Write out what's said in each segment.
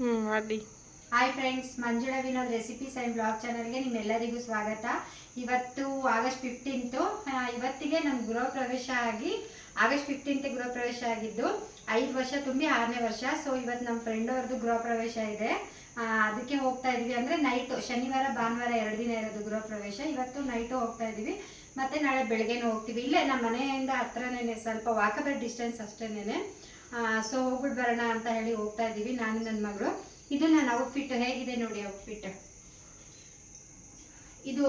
ಮಾಡಿ. Hi friends, Manjula Vinod recipes and blog ಚಾನಲ್ಗೆ ನಿಮ್ಮೆಲ್ಲರಿಗೂ ಸ್ವಾಗತ. ಇವತ್ತು ಆಗಸ್ಟ್ 15. ಇವತ್ತಿಗೆ ನಮ್ಮ ಗೃಹ ಪ್ರವೇಶ ಆಗಿ ಆಗಸ್ಟ್ 15 ಗೃಹ ಪ್ರವೇಶ ಆಗಿದ್ದು 5 ವರ್ಷ ತುಂಬಿ 6ನೇ ವರ್ಷ. ಸೊ ಇವತ್ತು ನಮ್ಮ ಫ್ರೆಂಡ್ ಅವ್ರದ್ದು ಗೃಹ ಪ್ರವೇಶ ಇದೆ. ಅದಕ್ಕೆ ಹೋಗ್ತಾ ಇದೀವಿ. ಅಂದರೆ ನೈಟು, ಶನಿವಾರ ಭಾನುವಾರ 2 ದಿನ ಇರೋದು ಗೃಹ ಪ್ರವೇಶ. ಇವತ್ತು ನೈಟು ಹೋಗ್ತಾ ಇದೀವಿ, ಮತ್ತೆ ನಾಳೆ ಬೆಳಗ್ಗೆನೂ ಹೋಗ್ತೀವಿ. ಇಲ್ಲೇ ನಮ್ಮ ಮನೆಯಿಂದ ಹತ್ರನೇ, ಸ್ವಲ್ಪ ವಾಕಬಲ್ ಡಿಸ್ಟೆನ್ಸ್ ಅಷ್ಟೇನೆ. ಸೊ ಹೋಗ್ಬಿಟ್ಟು ಬರೋಣ ಅಂತ ಹೇಳಿ ಹೋಗ್ತಾ ಇದ್ದೀವಿ, ನಾನು ನನ್ನ ಮಗಳು. ಇದು ನನ್ನ ಔಟ್ಫಿಟ್ ಹೇಗಿದೆ ನೋಡಿ. ಔಟ್ಫಿಟ್ ಇದು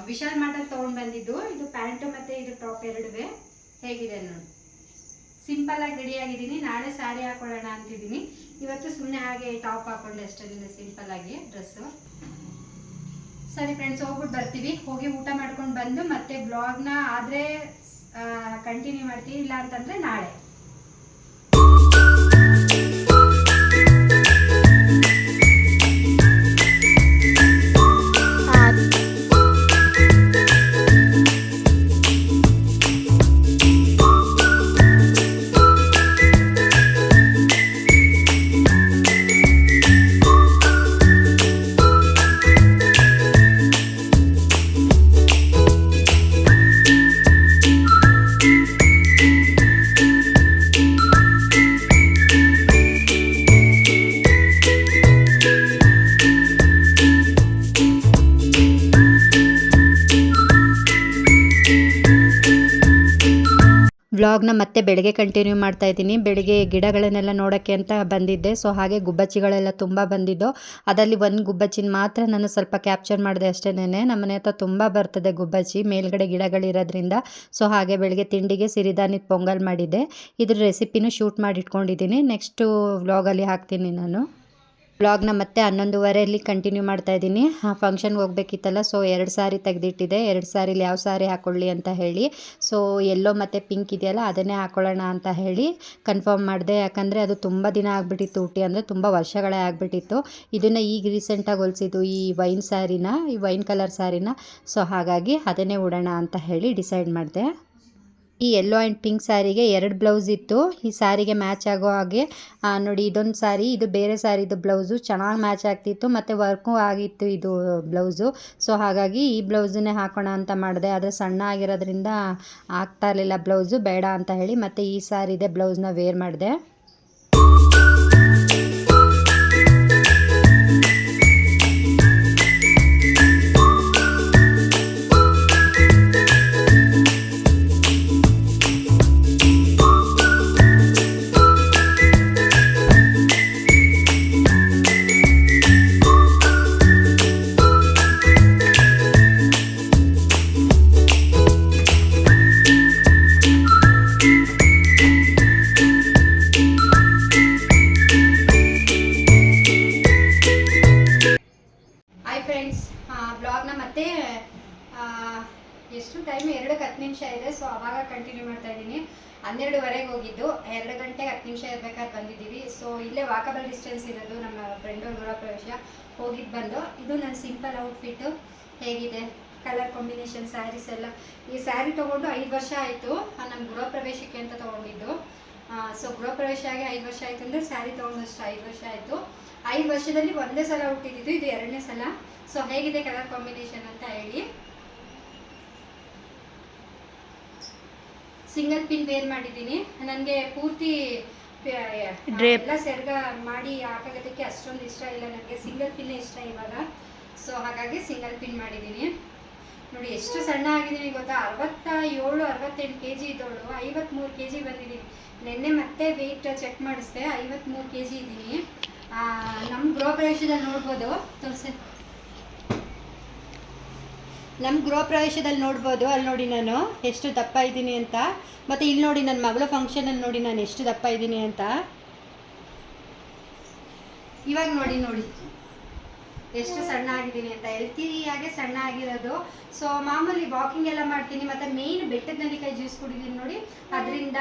ವಿಶಾಲ್ ಮಾರ್ಟಲ್ಲಿ ತೊಗೊಂಡು ಬಂದಿದ್ದು. ಇದು ಪ್ಯಾಂಟು ಮತ್ತು ಇದು ಟಾಪ್ ಎರಡುವೆ. ಹೇಗಿದೆ ನೋಡಿ, ಸಿಂಪಲ್ ಆಗಿ ರೆಡಿ ಆಗಿದ್ದೀನಿ. ನಾಳೆ ಸ್ಯಾರಿ ಹಾಕೊಳ್ಳೋಣ ಅಂತಿದ್ದೀನಿ. ಇವತ್ತು ಸುಮ್ಮನೆ ಹಾಗೆ ಟಾಪ್ ಹಾಕೊಂಡೆ ಅಷ್ಟೇ, ಸಿಂಪಲ್ ಆಗಿ ಡ್ರೆಸ್ಸು. ಸರಿ ಫ್ರೆಂಡ್ಸ್, ಹೋಗ್ಬಿಟ್ಟು ಬರ್ತೀವಿ. ಹೋಗಿ ಊಟ ಮಾಡ್ಕೊಂಡು ಬಂದು ಮತ್ತೆ ಬ್ಲಾಗ್ನ ಆದರೆ ಕಂಟಿನ್ಯೂ ಮಾಡ್ತೀವಿ, ಇಲ್ಲ ಅಂತಂದರೆ ನಾಳೆ. ವ್ಲಾಗ್ನ ಮತ್ತೆ ಬೆಳಗ್ಗೆ ಕಂಟಿನ್ಯೂ ಮಾಡ್ತಾ ಇದ್ದೀನಿ. ಬೆಳಗ್ಗೆ ಗಿಡಗಳನ್ನೆಲ್ಲ ನೋಡೋಕ್ಕೆ ಅಂತ ಬಂದಿದ್ದೆ. ಸೊ ಹಾಗೆ ಗುಬ್ಬಚ್ಚಿಗಳೆಲ್ಲ ತುಂಬ ಬಂದಿದ್ದು. ಅದರಲ್ಲಿ ಒಂದು ಗುಬ್ಬಚ್ಚಿನ ಮಾತ್ರ ನಾನು ಸ್ವಲ್ಪ ಕ್ಯಾಪ್ಚರ್ ಮಾಡಿದೆ ಅಷ್ಟೇನೆ. ನಮ್ಮನೆ ಹತ್ರ ತುಂಬ ಬರ್ತದೆ ಗುಬ್ಬಚ್ಚಿ, ಮೇಲ್ಗಡೆ ಗಿಡಗಳಿರೋದ್ರಿಂದ. ಸೊ ಹಾಗೆ ಬೆಳಗ್ಗೆ ತಿಂಡಿಗೆ ಸಿರಿಧಾನ್ಯದ ಪೊಂಗಲ್ ಮಾಡಿದ್ದೆ. ಇದ್ರ ರೆಸಿಪಿನೂ ಶೂಟ್ ಮಾಡಿ ಇಟ್ಕೊಂಡಿದ್ದೀನಿ, ನೆಕ್ಸ್ಟು ವ್ಲಾಗಲ್ಲಿ ಹಾಕ್ತೀನಿ ನಾನು. ವ್ಲಾಗ್ನ ಮತ್ತೆ 11:30 ಕಂಟಿನ್ಯೂ ಮಾಡ್ತಾ ಇದ್ದೀನಿ. ಫಂಕ್ಷನ್ಗೆ ಹೋಗ್ಬೇಕಿತ್ತಲ್ಲ, ಸೊ 2 ಸಾರಿ ತೆಗೆದಿಟ್ಟಿದೆ. 2 ಸಾರಿಲಿ ಯಾವ ಸಾರಿ ಹಾಕೊಳ್ಳಿ ಅಂತ ಹೇಳಿ. ಸೊ ಎಲ್ಲೋ ಮತ್ತು ಪಿಂಕ್ ಇದೆಯಲ್ಲ, ಅದನ್ನೇ ಹಾಕೊಳ್ಳೋಣ ಅಂತ ಹೇಳಿ ಕನ್ಫರ್ಮ್ ಮಾಡಿದೆ. ಯಾಕಂದರೆ ಅದು ತುಂಬ ದಿನ ಆಗಿಬಿಟ್ಟಿತ್ತು, ಊಟಿ ಅಂದರೆ ತುಂಬ ವರ್ಷಗಳೇ ಆಗಿಬಿಟ್ಟಿತ್ತು. ಇದನ್ನು ಈಗ ರೀಸೆಂಟಾಗಿ ಹೊಲಿಸಿದ್ದು, ಈ ವೈನ್ ಸ್ಯಾರಿನ, ಈ ವೈನ್ ಕಲರ್ ಸ್ಯಾರಿನ. ಸೊ ಹಾಗಾಗಿ ಅದನ್ನೇ ಉಡೋಣ ಅಂತ ಹೇಳಿ ಡಿಸೈಡ್ ಮಾಡಿದೆ. ಈ ಯೆಲ್ಲೋ ಆ್ಯಂಡ್ ಪಿಂಕ್ ಸ್ಯಾರಿಗೆ 2 ಬ್ಲೌಸ್ ಇತ್ತು. ಈ ಸ್ಯಾರಿಗೆ ಮ್ಯಾಚ್ ಆಗೋ ಹಾಗೆ ನೋಡಿ, ಇದೊಂದು ಸ್ಯಾರಿ, ಇದು ಬೇರೆ ಸ್ಯಾರಿದು ಬ್ಲೌಸು ಚೆನ್ನಾಗಿ ಮ್ಯಾಚ್ ಆಗ್ತಿತ್ತು, ಮತ್ತು ವರ್ಕು ಆಗಿತ್ತು ಇದು ಬ್ಲೌಸು. ಸೊ ಹಾಗಾಗಿ ಈ ಬ್ಲೌಸನ್ನೇ ಹಾಕೋಣ ಅಂತ ಮಾಡಿದೆ. ಆದರೆ ಸಣ್ಣ ಆಗಿರೋದ್ರಿಂದ ಆಗ್ತಾ ಇರಲಿಲ್ಲ ಬ್ಲೌಸು, ಬೇಡ ಅಂತ ಹೇಳಿ ಮತ್ತು ಈ ಸ್ಯಾರಿದೆ ಬ್ಲೌಸ್ನ ವೇರ್ ಮಾಡಿದೆ. ಬ್ಲಾಗ್ನ ಮತ್ತೆ ಎಷ್ಟು ಟೈಮ್ 2:10 ಇದೆ. ಸೊ ಅವಾಗ ಕಂಟಿನ್ಯೂ ಮಾಡ್ತಾ ಇದ್ದೀನಿ. 12:30 ಹೋಗಿದ್ದು, 2 ಗಂಟೆ 10 ನಿಮಿಷ ಇರಬೇಕಾದ್ರೆ ಬಂದಿದ್ದೀವಿ. ಸೊ ಇಲ್ಲೇ ವಾಕಬಲ್ ಡಿಸ್ಟೆನ್ಸ್ ಇರೋದು ನಮ್ಮ ಫ್ರೆಂಡ್ ಅವ್ರ ಗೃಹ ಪ್ರವೇಶ. ಹೋಗಿದ್ದು ಬಂದು ಇದು ನನ್ನ ಸಿಂಪಲ್ ಔಟ್ಫಿಟ್ಟು. ಹೇಗಿದೆ ಕಲರ್ ಕಾಂಬಿನೇಷನ್, ಸ್ಯಾರೀಸ್ ಎಲ್ಲ. ಈ ಸ್ಯಾರಿ ತೊಗೊಂಡು 5 ವರ್ಷ ಆಯಿತು. ನಮ್ಮ ಗೃಹ ಪ್ರವೇಶಕ್ಕೆ ಅಂತ ತೊಗೊಂಡಿದ್ದು. ಸೊ ಗೃಹ ಪ್ರವೇಶ ಆಗಿ 5 ವರ್ಷ ಆಯಿತು ಅಂದರೆ ಸ್ಯಾರಿ ತೊಗೊಂಡಷ್ಟು 5 ವರ್ಷ ಆಯಿತು. 5 ವರ್ಷದಲ್ಲಿ ಒಂದೇ ಸಲ ಹುಟ್ಟಿದ್ದು, ಇದು 2ನೇ ಸಲ. ಸೊ ಹೇಗಿದೆ ಕಲರ್ ಕಾಂಬಿನೇಷನ್ ಅಂತ ಹೇಳಿ. ಸಿಂಗಲ್ ಪಿನ್ ವೇರ್ ಮಾಡಿದ್ದೀನಿ. ನನಗೆ ಪೂರ್ತಿ ಎಲ್ಲ ಸೆರ್ಗ ಮಾಡಿ ಹಾಕೋದಕ್ಕೆ ಅಷ್ಟೊಂದು ಇಷ್ಟ ಇಲ್ಲ, ನನಗೆ ಸಿಂಗಲ್ ಪಿನ್ನೇ ಇಷ್ಟ ಇವಾಗ. ಸೊ ಹಾಗಾಗಿ ಸಿಂಗಲ್ ಪಿನ್ ಮಾಡಿದ್ದೀನಿ. ನೋಡಿ ಎಷ್ಟು ಸಣ್ಣ ಆಗಿದ್ದೀನಿ ಗೊತ್ತಾ, 67-68 kg ಇದ್ದವಳು 53 kg ಬಂದಿದ್ದೀನಿ. ನಿನ್ನೆ ಮತ್ತೆ ವೆಯ್ಟ್ ಚೆಕ್ ಮಾಡಿಸ್ದೆ, 53 kg ಇದ್ದೀನಿ. ನಮ್ಮ ಗೃಹ ಪ್ರವೇಶದಲ್ಲಿ ನೋಡ್ಬೋದು, ನಮ್ಮ ಗೃಹ ಪ್ರವೇಶದಲ್ಲಿ ನೋಡ್ಬೋದು. ಅಲ್ಲಿ ನೋಡಿ ನಾನು ಎಷ್ಟು ದಪ್ಪ ಇದ್ದೀನಿ ಅಂತ. ಮತ್ತು ಇಲ್ಲಿ ನೋಡಿ ನನ್ನ ಮಗಳ ಫಂಕ್ಷನಲ್ಲಿ ನೋಡಿ ನಾನು ಎಷ್ಟು ದಪ್ಪ ಇದ್ದೀನಿ ಅಂತ. ಇವಾಗ ನೋಡಿ ಎಷ್ಟು ಸಣ್ಣ ಆಗಿದ್ದೀನಿ ಅಂತ. ಹೆಲ್ತಿಯಾಗೆ ಸಣ್ಣ ಆಗಿರೋದು. ಸೊ ಮಾಮೂಲಿ ವಾಕಿಂಗ್ ಎಲ್ಲ ಮಾಡ್ತೀನಿ, ಮತ್ತು ಮೇಯ್ನ್ ಬೆಟ್ಟದ ನೆಲ್ಲಿಕಾಯಿ ಜ್ಯೂಸ್ ಕುಡಿದೀನಿ ನೋಡಿ, ಅದರಿಂದ.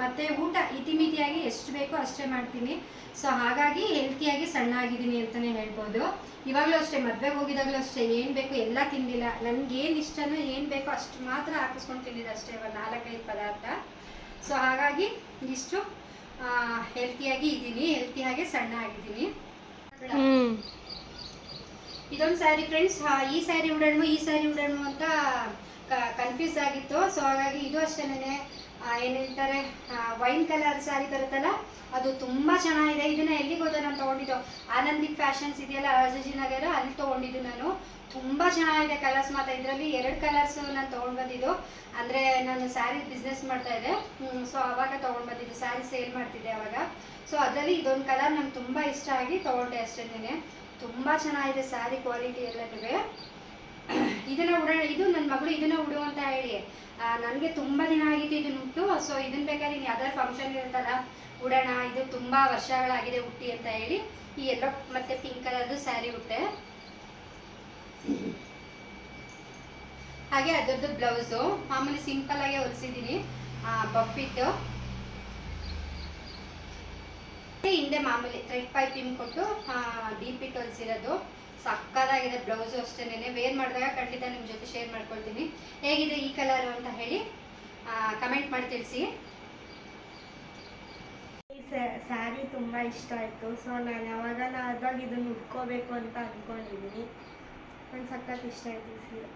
ಮತ್ತು ಊಟ ಇತಿಮಿತಿಯಾಗಿ ಎಷ್ಟು ಬೇಕೋ ಅಷ್ಟೇ ಮಾಡ್ತೀನಿ. ಸೊ ಹಾಗಾಗಿ ಹೆಲ್ತಿಯಾಗಿ ಸಣ್ಣ ಆಗಿದ್ದೀನಿ ಅಂತಲೇ ಹೇಳ್ಬೋದು. ಇವಾಗಲೂ ಅಷ್ಟೇ, ಮದುವೆಗೆ ಹೋಗಿದಾಗಲೂ ಅಷ್ಟೇ, ಏನು ಬೇಕು ಎಲ್ಲ ತಿಂದಿಲ್ಲ. ನನಗೇನು ಇಷ್ಟನೋ ಏನು ಬೇಕೋ ಅಷ್ಟು ಮಾತ್ರ ಹಾಕಿಸ್ಕೊಂಡು ತಿಂದಿದ್ದು ಅಷ್ಟೇ, ಒಂದು 4-5 ಪದಾರ್ಥ. ಸೊ ಹಾಗಾಗಿ ಇಷ್ಟು ಹೆಲ್ತಿಯಾಗಿ ಇದ್ದೀನಿ, ಹೆಲ್ತಿಯಾಗಿ ಸಣ್ಣ ಆಗಿದ್ದೀನಿ. ಇದೊಂದು ಸ್ಯಾರಿ ಫ್ರೆಂಡ್ಸ್, ಈ ಸ್ಯಾರಿ ಉಡೋಣ ಅಂತ ಕನ್ಫ್ಯೂಸ್ ಆಗಿತ್ತು. ಸೊ ಹಾಗಾಗಿ ಇದು ಅಷ್ಟೇನೆ, ಏನು ಹೇಳ್ತಾರೆ, ವೈನ್ ಕಲರ್ ಸ್ಯಾರಿ ಬರುತ್ತಲ್ಲ, ಅದು ತುಂಬ ಚೆನ್ನಾಗಿದೆ. ಇದನ್ನ ಎಲ್ಲಿಗೆ ಹೋದ ನಾನು ತೊಗೊಂಡಿದ್ದು, ಆನಂದಿ ಫ್ಯಾಷನ್ಸ್ ಇದೆಯಲ್ಲ ರಾಜಾಜಿನಗರ, ಅಲ್ಲಿ ತೊಗೊಂಡಿದ್ದು ನಾನು. ತುಂಬ ಚೆನ್ನಾಗಿದೆ ಕಲರ್ಸ್. ಮಾತ್ರ ಇದರಲ್ಲಿ 2 ಕಲರ್ಸ್ ನಾನು ತೊಗೊಂಡು ಬಂದಿದ್ದು. ಅಂದರೆ ನಾನು ಸ್ಯಾರಿ ಬಿಸ್ನೆಸ್ ಮಾಡ್ತಾ ಇದ್ದೆ, ಸೊ ಆವಾಗ ತೊಗೊಂಡು ಬಂದಿದ್ದು, ಸ್ಯಾರಿ ಸೇಲ್ ಮಾಡ್ತಿದ್ದೆ ಆವಾಗ. ಸೊ ಅದರಲ್ಲಿ ಇದೊಂದು ಕಲರ್ ನಂಗೆ ತುಂಬ ಇಷ್ಟ ಆಗಿ ತೊಗೊಂಡೆ ಅಷ್ಟೇನೆ. ತುಂಬ ಚೆನ್ನಾಗಿದೆ ಸ್ಯಾರಿ ಕ್ವಾಲಿಟಿ ಎಲ್ಲದೂ. ಇದನ್ನು ಇದು ನನ್ನ ಮಗಳು ಇದನ್ನು ಉಡು ಅಂತ ಹೇಳಿ ನನಗೆ ತುಂಬ ದಿನ ಆಗಿತ್ತು ಇದನ್ನು ಉಟ್ಟು. ಸೊ ಇದನ್ನ ಬೇಕಾದ್ರೆ ಇನ್ನು ಯಾವ್ದಾದ್ರು ಫಂಕ್ಷನ್ ಇರುತ್ತಲ್ಲ ಉಡೋಣ, ಇದು ತುಂಬ ವರ್ಷಗಳಾಗಿದೆ ಹುಟ್ಟಿ ಅಂತ ಹೇಳಿ ಈ ಎಲ್ಲೋ ಮತ್ತು ಪಿಂಕ್ ಕಲರ್ದು ಸ್ಯಾರಿ ಉಟ್ಟೆ. ಹಾಗೆ ಅದರದ್ದು ಬ್ಲೌಸು ಮಾಮೂಲಿ ಸಿಂಪಲ್ ಆಗಿ ಹೊಲಿಸಿದ್ದೀನಿ, ಬಫಿಟ್ಟು. ಹಿಂದೆ ಮಾಮೂಲಿ ಥ್ರೆಡ್ ಪೈಪಿಂಗ್ ಕೊಟ್ಟು ಡೀಪ್ ಇಟ್ಟು ಹೊಲಿಸಿರೋದು. ಸಕ್ಕತ್ತಾಗಿದೆ ಬ್ಲೌಸು ಅಷ್ಟೇನೆ. ವೇರ್ ಮಾಡಿದಾಗ ಖಂಡಿತ ನಿಮ್ಮ ಜೊತೆ ಶೇರ್ ಮಾಡ್ಕೊಳ್ತೀನಿ. ಹೇಗಿದೆ ಈ ಕಲರು ಅಂತ ಹೇಳಿ ಕಮೆಂಟ್ ಮಾಡಿ ತಿಳಿಸಿ. ಈ ಸ್ಯಾರಿ ತುಂಬ ಇಷ್ಟ ಆಯಿತು. ಸೊ ನಾನು ಯಾವಾಗಾದ್ರೂ ಇದನ್ನು ಉಟ್ಕೋಬೇಕು ಅಂತ ಅಂದ್ಕೊಂಡಿದ್ದೀನಿ. ನಂಗೆ ಸಖತ್ ಇಷ್ಟ ಆಯಿತು ಈ ಸೀರೆ.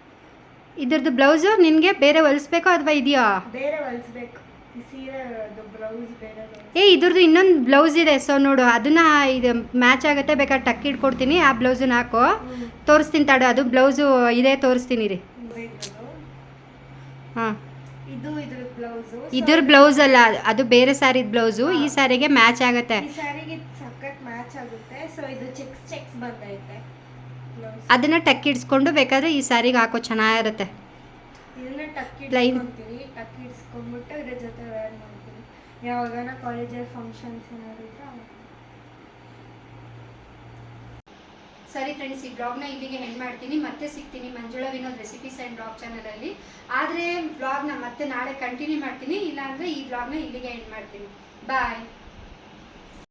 ಇದ್ರದ್ದು ಬ್ಲೌಸು ನಿನಗೆ ಬೇರೆ ಹೊಲಿಸ್ಬೇಕೋ ಅಥವಾ ಇದೆಯಾ? ಬೇರೆ ಹೊಲಿಸ್ಬೇಕು. ಈ ಸೀರೆ ಬ್ಲೌಸ್ ಬೇರೆ. ಇದ್ರದ್ದು ಇನ್ನೊಂದು ಬ್ಲೌಸ್ ಇದೆ, ಸೊ ನೋಡು ಅದನ್ನ ಇದು ಮ್ಯಾಚ್ ಆಗುತ್ತೆ. ಬೇಕಾದ್ರೆ ಟಕ್ ಇಟ್ಕೊಡ್ತೀನಿ, ಆ ಬ್ಲೌಸನ್ನ ಹಾಕೋ, ತೋರಿಸ್ತೀನಿ ತಾಡು. ಅದು ಬ್ಲೌಸು ಇದೆ, ತೋರಿಸ್ತೀನಿ ರೀ. ಹಾಂ, ಇದ್ರ ಬ್ಲೌಸ್ ಅಲ್ಲ, ಅದು ಬೇರೆ ಸ್ಯಾರಿದ ಬ್ಲೌಸು. ಈ ಸ್ಯಾರಿಗೆ ಮ್ಯಾಚ್ ಆಗುತ್ತೆ. ಈ ಸ್ಯಾರಿಗೆ ಸಖತ್ ಮ್ಯಾಚ್ ಆಗುತ್ತೆ. ಸೊ ಇದು ಚೆಕ್ಸ್ ಬಂದೈತೆ. ಅದನ್ನ ಟಕ್ ಇಡ್ಸ್ಕೊಂಡು ಬೇಕಾದ್ರೆ ಈ ಸ್ಯಾರಿಗೆ ಹಾಕೋ, ಚೆನ್ನಾಗಿರುತ್ತೆ. ಇದನ್ನ ಟಕ್ ಇಡ್ಸ್ಕೊಂತೀನಿ. ಟಕ್ ಇಡ್ಸ್ಕೊಂಡ್ಬಿಟ್ಟು ಇದ್ರ ಜೊತೆ ವೇರ್ ಮಾಡ್ತೀನಿ. ಯಾವಾಗನ ಕಾಲೇಜಲ್ಲಿ ಫಂಕ್ಷನ್ಸ್ ಏನಾದ್ರು ಇದ್ರೆ. ಸರಿ ಫ್ರೆಂಡ್ಸ್, ಈ ಬ್ಲಾಗ್ನ ಇಲ್ಲಿಗೆ ಎಂಡ್ ಮಾಡ್ತೀನಿ. ಮತ್ತೆ ಸಿಗ್ತೀನಿ Manjula Vinod recipes and blog ಚಾನಲಲ್ಲಿ. ಆದರೆ ಬ್ಲಾಗ್ನ ಮತ್ತೆ ನಾಳೆ ಕಂಟಿನ್ಯೂ ಮಾಡ್ತೀನಿ, ಇಲ್ಲಾಂದರೆ ಈ ಬ್ಲಾಗ್ನ ಇಲ್ಲಿಗೆ ಎಂಡ್ ಮಾಡ್ತೀನಿ. ಬಾಯ್.